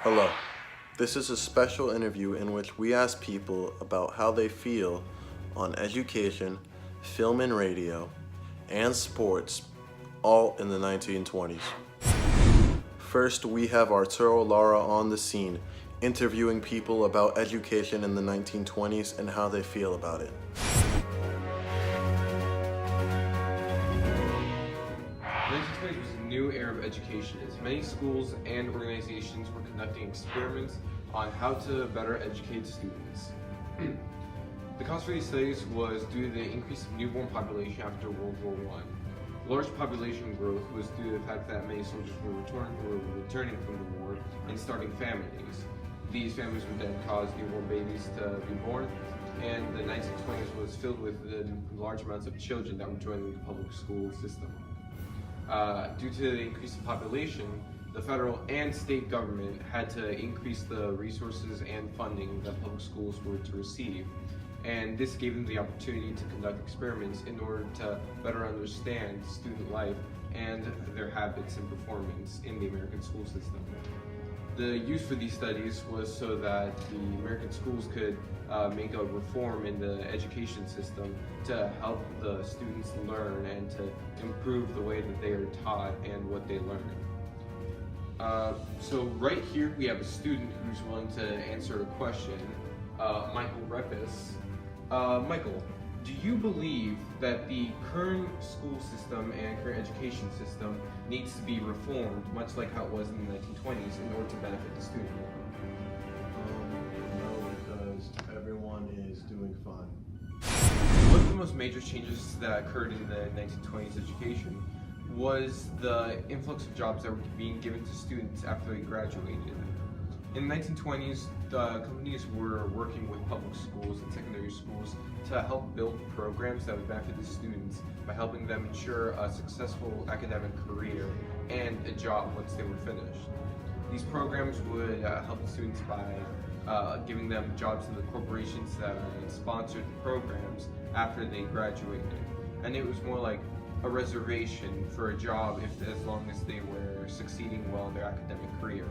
Hello. This is a special interview in which we ask people about how they feel on education, film and radio, and sports, all in the 1920s. First, we have Arturo Lara on the scene, interviewing people about education in the 1920s and how they feel about it. 1920s was a new era of education, as many schools and organizations were conducting experiments on how to better educate students. The cause for these studies was due to the increase of newborn population after World War I. Large population growth was due to the fact that many soldiers were returning from the war and starting families. These families would then cause newborn babies to be born, and the 1920s was filled with large amounts of children that were joining the public school system. Due to the increase in population, the federal and state government had to increase the resources and funding that public schools were to receive. And this gave them the opportunity to conduct experiments in order to better understand student life and their habits and performance in the American school system. The use for these studies was so that the American schools could make a reform in the education system to help the students learn and to improve the way that they are taught and what they learn. So right here we have a student who's willing to answer a question, Michael Repis. Michael, do you believe that the current school system and current education system needs to be reformed, much like how it was in the 1920s, in order to benefit the student? No, because everyone is doing fine. One of the most major changes that occurred in the 1920s education was the influx of jobs that were being given to students after they graduated. In the 1920s, the companies were working with public schools and secondary schools to help build programs that would benefit the students by helping them ensure a successful academic career and a job once they were finished. These programs would help the students by giving them jobs in the corporations that sponsored the programs after they graduated. And it was more like a reservation for a job as long as they were succeeding well in their academic career.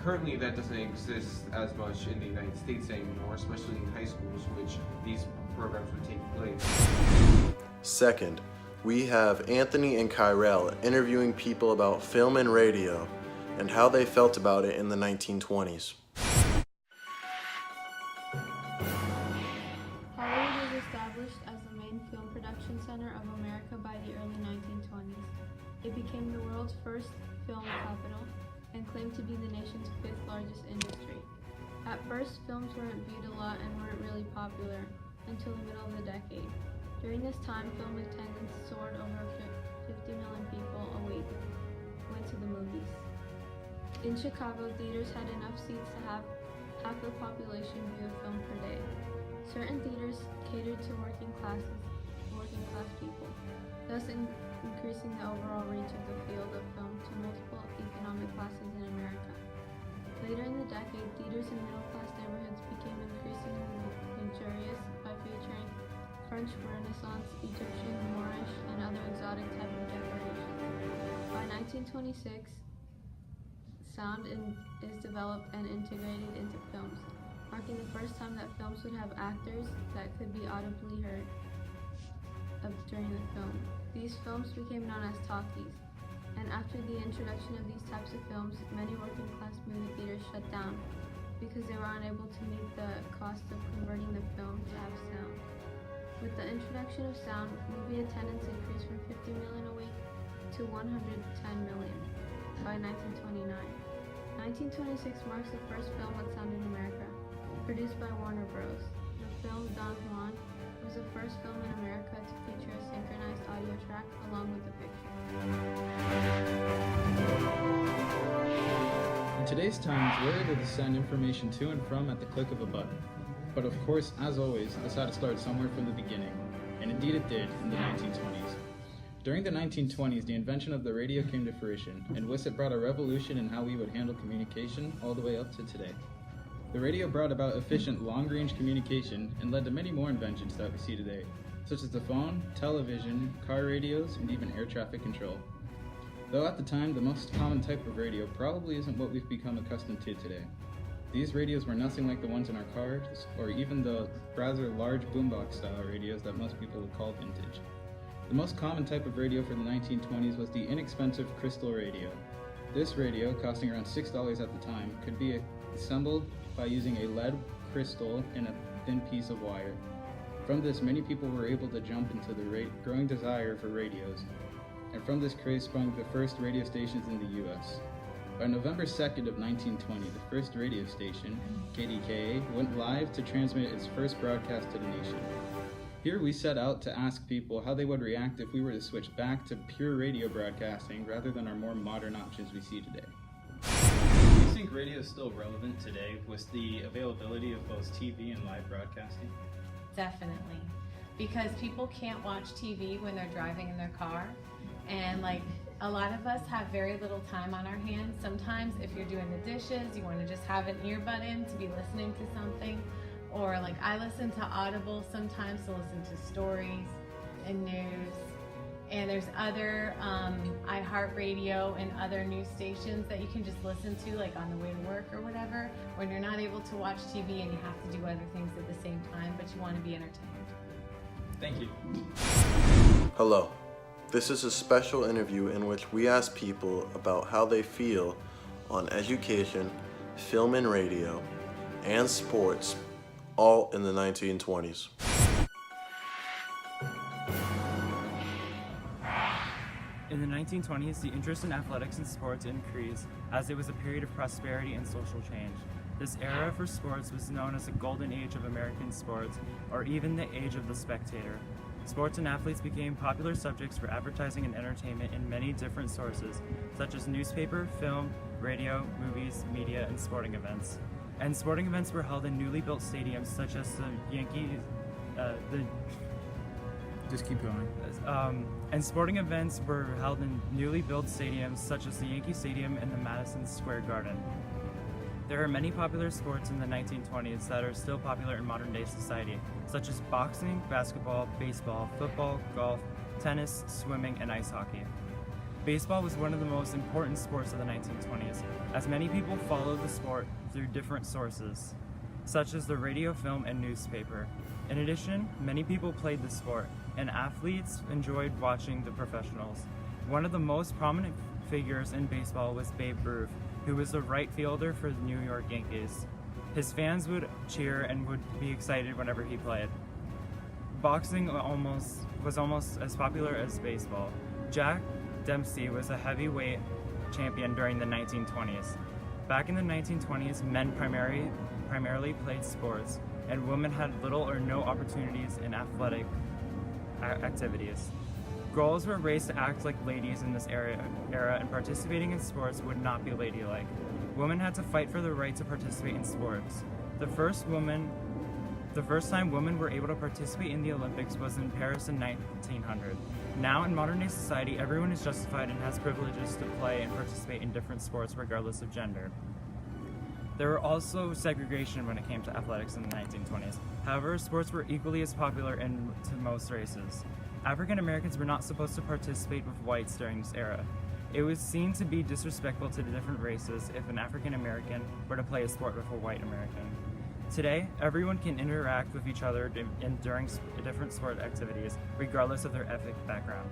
Currently, that doesn't exist as much in the United States anymore, especially in high schools, which these programs would take place. Second, we have Anthony and Kyrell interviewing people about film and radio and how they felt about it in the 1920s. Hollywood was established as the main film production center of America by the early 1920s. It became the world's first film capital and claimed to be the nation's fifth largest industry. At first, films weren't viewed a lot and weren't really popular until the middle of the decade. During this time, film attendance soared. Over 50 million people a week went to the movies. In Chicago, theaters had enough seats to have half the population view a film per day. Certain theaters catered to working class people, thus increasing the overall reach of the field of film to multiple economic classes in America. Later in the decade, theaters in middle-class neighborhoods became increasingly luxurious by featuring French Renaissance, Egyptian, Moorish, and other exotic type of decorations. By 1926, sound is developed and integrated into films, marking the first time that films would have actors that could be audibly heard during the film. These films became known as talkies, and after the introduction of these types of films, many working class movie theaters shut down because they were unable to meet the cost of converting the film to have sound. With the introduction of sound, movie attendance increased from 50 million a week to 110 million by 1929. 1926 marks the first film with sound in America, produced by Warner Bros. The film Don Juan was the first film in America to feature a synchronized audio track along with the picture. In today's times, we're able to send information to and from at the click of a button. But of course, as always, this had to start somewhere from the beginning, and indeed it did in the 1920s. During the 1920s, the invention of the radio came to fruition, and with it brought a revolution in how we would handle communication all the way up to today. The radio brought about efficient long-range communication and led to many more inventions that we see today, such as the phone, television, car radios, and even air traffic control. Though at the time, the most common type of radio probably isn't what we've become accustomed to today. These radios were nothing like the ones in our cars, or even the rather large boombox style radios that most people would call vintage. The most common type of radio for the 1920s was the inexpensive crystal radio. This radio, costing around $6 at the time, could be assembled by using a lead crystal and a thin piece of wire. From this, many people were able to jump into the growing desire for radios, and from this craze sprung the first radio stations in the US. By November 2nd of 1920, the first radio station, KDKA, went live to transmit its first broadcast to the nation. Here we set out to ask people how they would react if we were to switch back to pure radio broadcasting rather than our more modern options we see today. Do you think radio is still relevant today with the availability of both TV and live broadcasting? Definitely, because people can't watch TV when they're driving in their car, and a lot of us have very little time on our hands. Sometimes if you're doing the dishes, you want to just have an earbud in to be listening to something, or I listen to Audible sometimes to listen to stories and news, and there's other iHeartRadio and other news stations that you can just listen to on the way to work or whatever, when you're not able to watch TV and you have to do other things at the same time, but you want to be entertained. Thank you. Hello. This is a special interview in which we ask people about how they feel on education, film and radio, and sports, all in the 1920s. In the 1920s, the interest in athletics and sports increased as it was a period of prosperity and social change. This era for sports was known as the golden age of American sports, or even the age of the spectator. Sports and athletes became popular subjects for advertising and entertainment in many different sources, such as newspaper, film, radio, movies, media, and sporting events. And sporting events were held in newly built stadiums such as the Yankees, Just keep going. and sporting events were held in newly built stadiums such as the Yankee Stadium and the Madison Square Garden. There are many popular sports in the 1920s that are still popular in modern day society, such as boxing, basketball, baseball, football, golf, tennis, swimming, and ice hockey. Baseball was one of the most important sports of the 1920s, as many people followed the sport through different sources, such as the radio, film, and newspaper. In addition, many people played the sport, and athletes enjoyed watching the professionals. One of the most prominent figures in baseball was Babe Ruth, who was the right fielder for the New York Yankees. His fans would cheer and would be excited whenever he played. Boxing was almost as popular as baseball. Jack Dempsey was a heavyweight champion during the 1920s. Back in the 1920s, men primarily played sports, and women had little or no opportunities in athletic activities. Girls were raised to act like ladies in this era, and participating in sports would not be ladylike. Women had to fight for the right to participate in sports. The first time women were able to participate in the Olympics was in Paris in 1900. Now, in modern day society, everyone is justified and has privileges to play and participate in different sports regardless of gender. There were also segregation when it came to athletics in the 1920s. However, sports were equally as popular to most races. African Americans were not supposed to participate with whites during this era. It was seen to be disrespectful to the different races if an African American were to play a sport with a white American. Today, everyone can interact with each other during different sport activities, regardless of their ethnic background.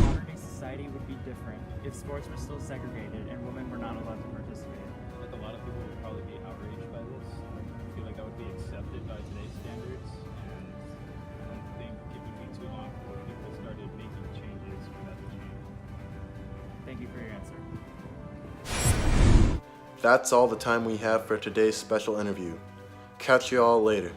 Modern day society would be different if sports were still segregated and women were not allowed to participate. I feel like a lot of people would probably be outraged by this. I feel like I would be accepted by today's standards, and I don't think it would be too long before people started making changes for that to change. Thank you for your answer. That's all the time we have for today's special interview. Catch you all later.